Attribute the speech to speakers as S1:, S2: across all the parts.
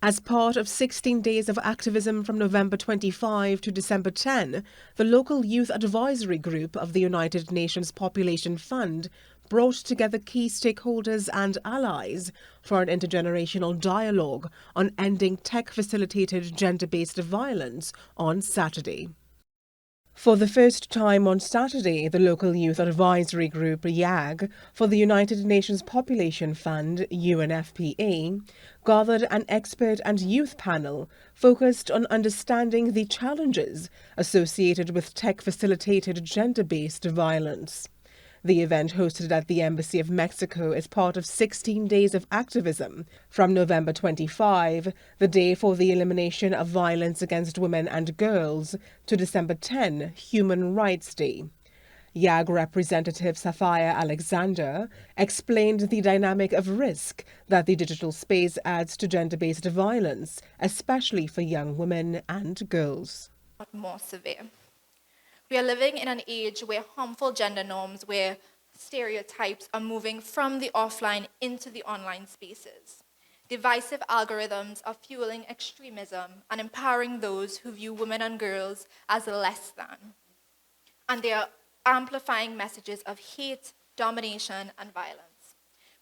S1: As part of 16 Days of Activism from November 25 to December 10, the local youth advisory group of the United Nations Population Fund brought together key stakeholders and allies for an intergenerational dialogue on ending tech-facilitated gender-based violence on Saturday. For the first time on Saturday, the local youth advisory group YAG for the United Nations Population Fund UNFPA gathered an expert and youth panel focused on understanding the challenges associated with tech-facilitated gender-based violence. The event, hosted at the Embassy of Mexico, is part of 16 Days of Activism from November 25, the day for the elimination of violence against women and girls, to December 10, Human Rights Day. YAG Representative Sapphire Alexander explained the dynamic of risk that the digital space adds to gender-based violence, especially for young women and girls.
S2: More severe. We are living in an age where harmful gender norms, where stereotypes are moving from the offline into the online spaces. Divisive algorithms are fueling extremism and empowering those who view women and girls as less than. And they are amplifying messages of hate, domination, and violence.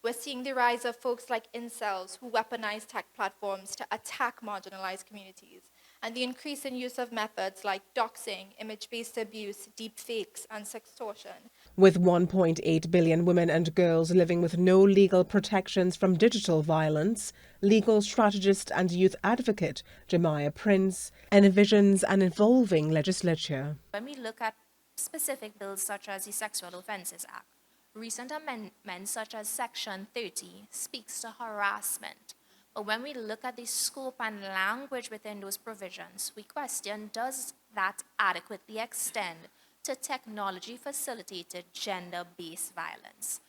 S2: We're seeing the rise of folks like incels who weaponize tech platforms to attack marginalized communities, and the increase in use of methods like doxing, image-based abuse, deepfakes, and sextortion.
S1: With 1.8 billion women and girls living with no legal protections from digital violence, legal strategist and youth advocate Jemiah Prince envisions an evolving legislature.
S3: When we look at specific bills such as the Sexual Offences Act, recent amendments such as Section 30 speaks to harassment. But when we look at the scope and language within those provisions, we question, does that adequately extend to technology-facilitated gender-based violence?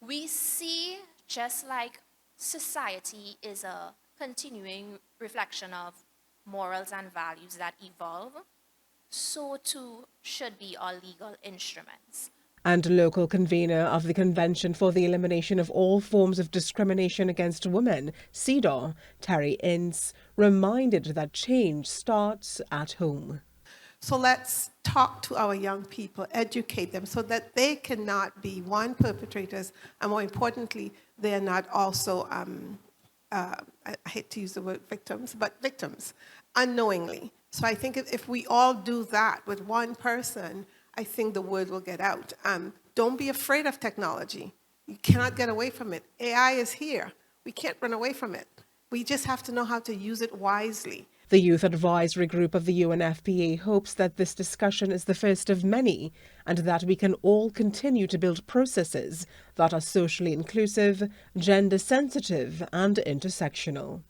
S3: We see, just like society is a continuing reflection of morals and values that evolve, so too should be our legal instruments.
S1: And local convener of the Convention for the Elimination of All Forms of Discrimination Against Women, CEDAW, Terry Ince, reminded that change starts at home.
S4: So let's talk to our young people, educate them so that they cannot be, one, perpetrators, and more importantly, they are not also, I hate to use the word victims, but victims, unknowingly. So I think if we all do that with one person, I think the word will get out. Don't be afraid of technology. You cannot get away from it. AI is here. We can't run away from it. We just have to know how to use it wisely.
S1: The Youth Advisory Group of the UNFPA hopes that this discussion is the first of many, and that we can all continue to build processes that are socially inclusive, gender sensitive, and intersectional.